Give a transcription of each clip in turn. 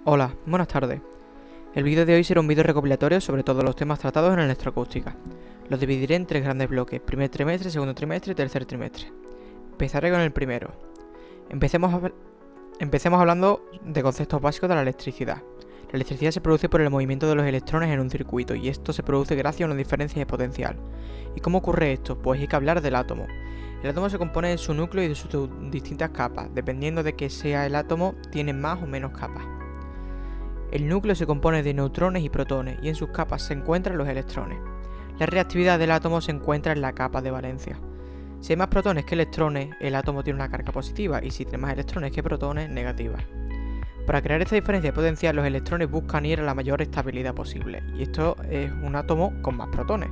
Hola, buenas tardes. El vídeo de hoy será un vídeo recopilatorio sobre todos los temas tratados en electroacústica. Los dividiré en tres grandes bloques: primer trimestre, segundo trimestre y tercer trimestre. Empezaré con el primero. Empecemos hablando de conceptos básicos de la electricidad. La electricidad se produce por el movimiento de los electrones en un circuito, y esto se produce gracias a una diferencia de potencial. ¿Y cómo ocurre esto? Pues hay que hablar del átomo. El átomo se compone de su núcleo y de sus distintas capas. Dependiendo de que sea el átomo, tiene más o menos capas. El núcleo se compone de neutrones y protones, y en sus capas se encuentran los electrones. La reactividad del átomo se encuentra en la capa de valencia. Si hay más protones que electrones, el átomo tiene una carga positiva, y si tiene más electrones que protones, negativa. Para crear esta diferencia de potencial, los electrones buscan ir a la mayor estabilidad posible, y esto es un átomo con más protones.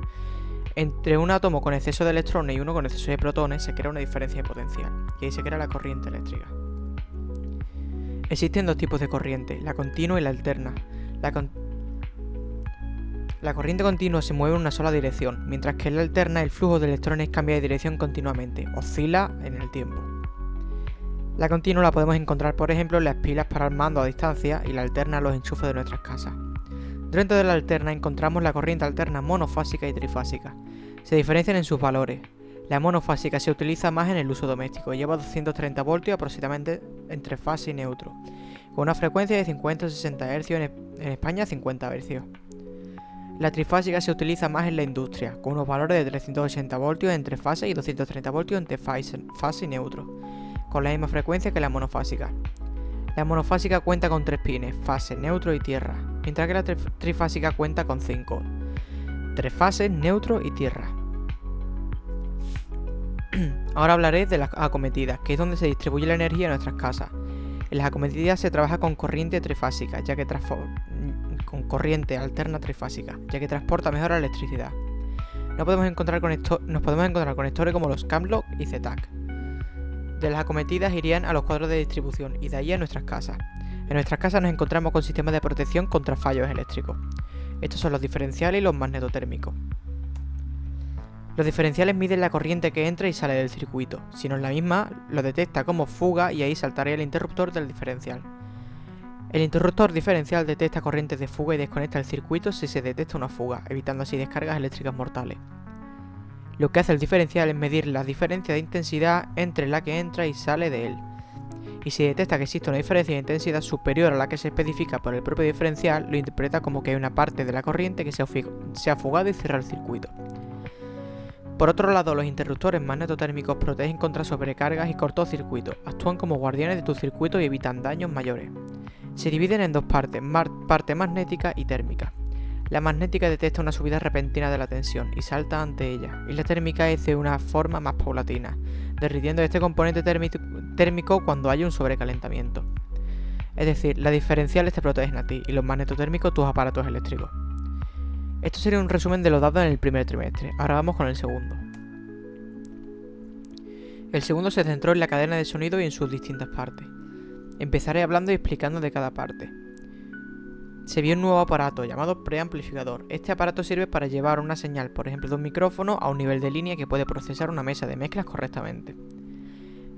Entre un átomo con exceso de electrones y uno con exceso de protones se crea una diferencia de potencial, y ahí se crea la corriente eléctrica. Existen dos tipos de corriente, la continua y la alterna. La corriente continua se mueve en una sola dirección, mientras que en la alterna el flujo de electrones cambia de dirección continuamente, oscila en el tiempo. La continua la podemos encontrar, por ejemplo, en las pilas para el mando a distancia, y la alterna en los enchufes de nuestras casas. Dentro de la alterna encontramos la corriente alterna monofásica y trifásica. Se diferencian en sus valores. La monofásica se utiliza más en el uso doméstico, lleva 230 voltios aproximadamente entre fase y neutro, con una frecuencia de 50 a 60 Hz, en España 50 Hz. La trifásica se utiliza más en la industria, con unos valores de 380 voltios entre fase y 230 voltios entre fase y neutro, con la misma frecuencia que la monofásica. La monofásica cuenta con 3 pines, fase, neutro y tierra, mientras que la trifásica cuenta con 5, 3 fases, neutro y tierra. Ahora hablaré de las acometidas, que es donde se distribuye la energía en nuestras casas. En las acometidas se trabaja con corriente trifásica, con corriente alterna trifásica, ya que transporta mejor la electricidad. Nos podemos encontrar conectores como los CAMLOCK y ZTAC. De las acometidas irían a los cuadros de distribución y de ahí a nuestras casas. En nuestras casas nos encontramos con sistemas de protección contra fallos eléctricos. Estos son los diferenciales y los magnetotérmicos. Los diferenciales miden la corriente que entra y sale del circuito. Si no es la misma, lo detecta como fuga y ahí saltaría el interruptor del diferencial. El interruptor diferencial detecta corrientes de fuga y desconecta el circuito si se detecta una fuga, evitando así descargas eléctricas mortales. Lo que hace el diferencial es medir la diferencia de intensidad entre la que entra y sale de él. Y si detecta que existe una diferencia de intensidad superior a la que se especifica por el propio diferencial, lo interpreta como que hay una parte de la corriente que se ha fugado y cierra el circuito. Por otro lado, los interruptores magnetotérmicos protegen contra sobrecargas y cortocircuitos, actúan como guardianes de tu circuito y evitan daños mayores. Se dividen en dos partes, parte magnética y térmica. La magnética detecta una subida repentina de la tensión y salta ante ella, y la térmica es de una forma más paulatina, derritiendo este componente térmico cuando hay un sobrecalentamiento. Es decir, las diferenciales te protegen a ti y los magnetotérmicos tus aparatos eléctricos. Esto sería un resumen de los datos en el primer trimestre. Ahora vamos con el segundo. El segundo se centró en la cadena de sonido y en sus distintas partes. Empezaré hablando y explicando de cada parte. Se vio un nuevo aparato llamado preamplificador. Este aparato sirve para llevar una señal, por ejemplo de un micrófono, a un nivel de línea que puede procesar una mesa de mezclas correctamente.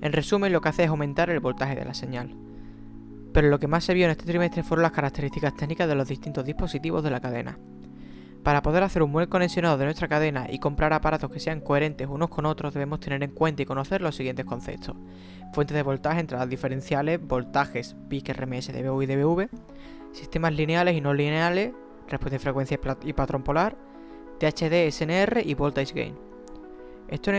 En resumen, lo que hace es aumentar el voltaje de la señal. Pero lo que más se vio en este trimestre fueron las características técnicas de los distintos dispositivos de la cadena. Para poder hacer un buen conexionado de nuestra cadena y comprar aparatos que sean coherentes unos con otros, debemos tener en cuenta y conocer los siguientes conceptos: fuentes de voltaje, entradas diferenciales, voltajes, PIC, RMS, DBU y DBV, sistemas lineales y no lineales, respuesta de frecuencia y patrón polar, THD, SNR y voltage gain. Esto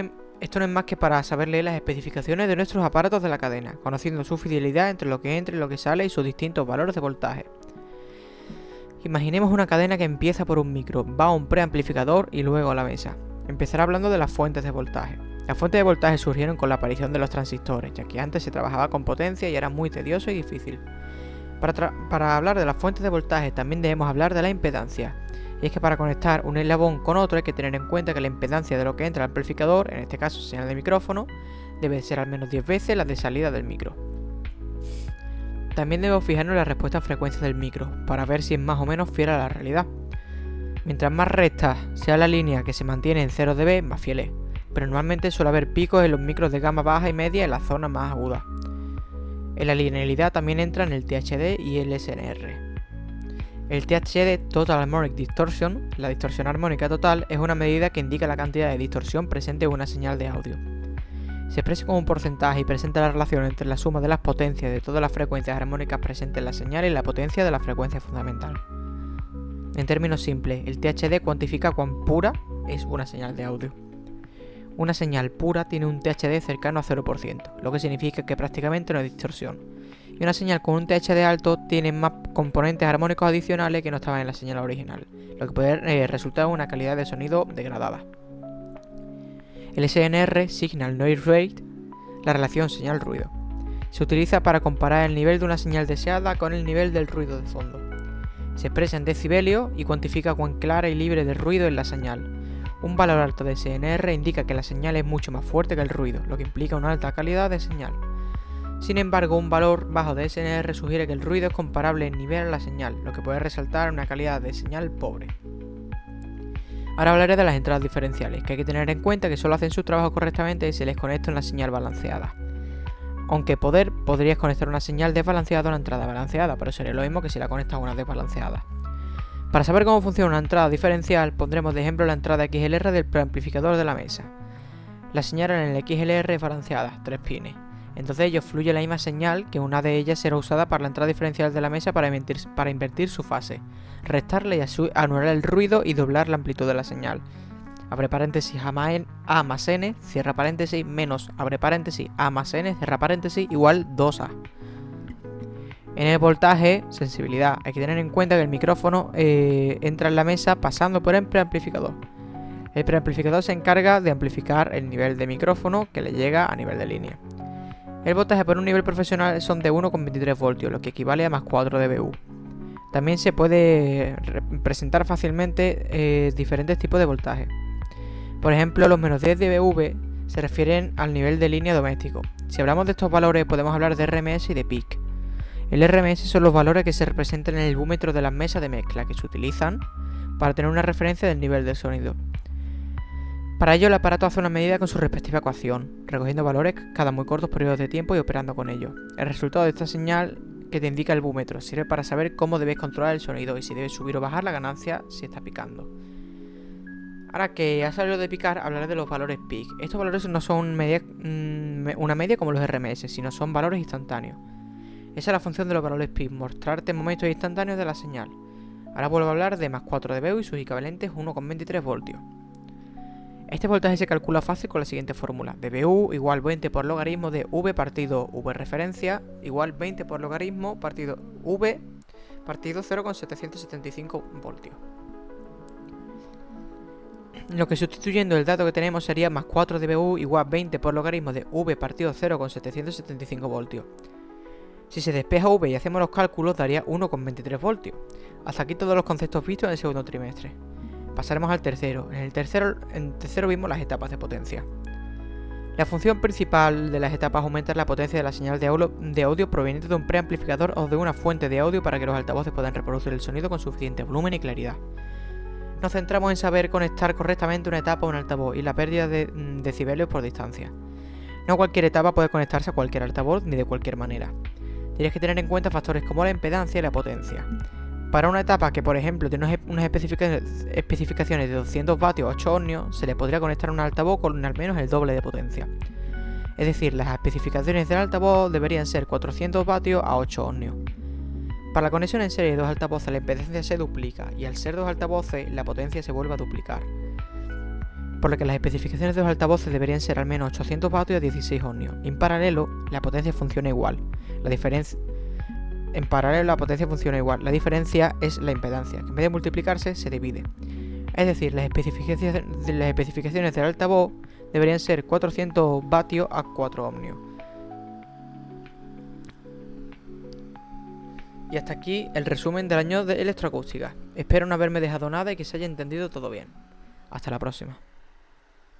no es más que para saber leer las especificaciones de nuestros aparatos de la cadena, conociendo su fidelidad entre lo que entra y lo que sale y sus distintos valores de voltaje. Imaginemos una cadena que empieza por un micro, va a un preamplificador y luego a la mesa. Empezaré hablando de las fuentes de voltaje. Las fuentes de voltaje surgieron con la aparición de los transistores, ya que antes se trabajaba con potencia y era muy tedioso y difícil. Para hablar de las fuentes de voltaje también debemos hablar de la impedancia. Y es que para conectar un eslabón con otro hay que tener en cuenta que la impedancia de lo que entra al amplificador, en este caso señal de micrófono, debe ser al menos 10 veces la de salida del micro. También debemos fijarnos en la respuesta a frecuencia del micro, para ver si es más o menos fiel a la realidad. Mientras más recta sea la línea que se mantiene en 0 dB, más fiel es, pero normalmente suele haber picos en los micros de gama baja y media en la zona más aguda. En la linealidad también entran el THD y el SNR. El THD, Total Harmonic Distortion, la distorsión armónica total, es una medida que indica la cantidad de distorsión presente en una señal de audio. Se expresa como un porcentaje y presenta la relación entre la suma de las potencias de todas las frecuencias armónicas presentes en la señal y la potencia de la frecuencia fundamental. En términos simples, el THD cuantifica cuán pura es una señal de audio. Una señal pura tiene un THD cercano a 0%, lo que significa que prácticamente no hay distorsión. Y una señal con un THD alto tiene más componentes armónicos adicionales que no estaban en la señal original, lo que puede resultar en una calidad de sonido degradada. El SNR, Signal Noise Rate, la relación señal-ruido. Se utiliza para comparar el nivel de una señal deseada con el nivel del ruido de fondo. Se expresa en decibelios y cuantifica cuán clara y libre de ruido es la señal. Un valor alto de SNR indica que la señal es mucho más fuerte que el ruido, lo que implica una alta calidad de señal. Sin embargo, un valor bajo de SNR sugiere que el ruido es comparable en nivel a la señal, lo que puede resaltar una calidad de señal pobre. Ahora hablaré de las entradas diferenciales, que hay que tener en cuenta que solo hacen su trabajo correctamente si se les conecta una señal balanceada. Aunque podrías conectar una señal desbalanceada a una entrada balanceada, pero sería lo mismo que si la conectas a una desbalanceada. Para saber cómo funciona una entrada diferencial, pondremos de ejemplo la entrada XLR del preamplificador de la mesa. La señal en el XLR es balanceada, 3 pines. Entonces ello fluye la misma señal, que una de ellas será usada para la entrada diferencial de la mesa para invertir su fase, restarle y anular el ruido y doblar la amplitud de la señal. Abre paréntesis A más N, cierra paréntesis, menos, abre paréntesis, A más N, cierra paréntesis, igual 2A. En el voltaje, sensibilidad, hay que tener en cuenta que el micrófono entra en la mesa pasando por el preamplificador. El preamplificador se encarga de amplificar el nivel de micrófono que le llega a nivel de línea. El voltaje por un nivel profesional son de 1,23 voltios, lo que equivale a más 4 dBu. También se puede representar fácilmente diferentes tipos de voltaje. Por ejemplo, los menos 10 dBV se refieren al nivel de línea doméstico. Si hablamos de estos valores, podemos hablar de RMS y de peak. El RMS son los valores que se representan en el búmetro de las mesas de mezcla, que se utilizan para tener una referencia del nivel del sonido. Para ello, el aparato hace una medida con su respectiva ecuación, recogiendo valores cada muy cortos periodos de tiempo y operando con ellos. El resultado de esta señal que te indica el búmetro sirve para saber cómo debes controlar el sonido y si debes subir o bajar la ganancia si está picando. Ahora que ha salido de picar, hablaré de los valores peak. Estos valores no son una media como los RMS, sino son valores instantáneos. Esa es la función de los valores peak, mostrarte momentos instantáneos de la señal. Ahora vuelvo a hablar de más 4 dBu y sus equivalentes 1,23 voltios. Este voltaje se calcula fácil con la siguiente fórmula: dBu igual 20 por logaritmo de V partido V referencia igual 20 por logaritmo partido V partido 0,775 voltios. Lo que sustituyendo el dato que tenemos sería más 4 dBu igual 20 por logaritmo de V partido 0,775 voltios. Si se despeja V y hacemos los cálculos daría 1,23 voltios. Hasta aquí todos los conceptos vistos en el segundo trimestre. Pasaremos al tercero. En el tercero vimos las etapas de potencia. La función principal de las etapas es aumentar la potencia de la señal de audio proveniente de un preamplificador o de una fuente de audio para que los altavoces puedan reproducir el sonido con suficiente volumen y claridad. Nos centramos en saber conectar correctamente una etapa a un altavoz y la pérdida de decibelios por distancia. No cualquier etapa puede conectarse a cualquier altavoz ni de cualquier manera. Tienes que tener en cuenta factores como la impedancia y la potencia. Para una etapa que, por ejemplo, tiene unas especificaciones de 200 vatios o 8 ohmios, se le podría conectar un altavoz con al menos el doble de potencia. Es decir, las especificaciones del altavoz deberían ser 400 vatios a 8 ohmios. Para la conexión en serie de dos altavoces la impedancia se duplica y al ser dos altavoces la potencia se vuelve a duplicar. Por lo que las especificaciones de los altavoces deberían ser al menos 800 vatios a 16 ohmios. En paralelo, la potencia funciona igual. La diferencia es la impedancia, que en vez de multiplicarse se divide. Es decir, las especificaciones del altavoz deberían ser 400 vatios a 4 ohmios. Y hasta aquí el resumen del año de electroacústica. Espero no haberme dejado nada y que se haya entendido todo bien. Hasta la próxima.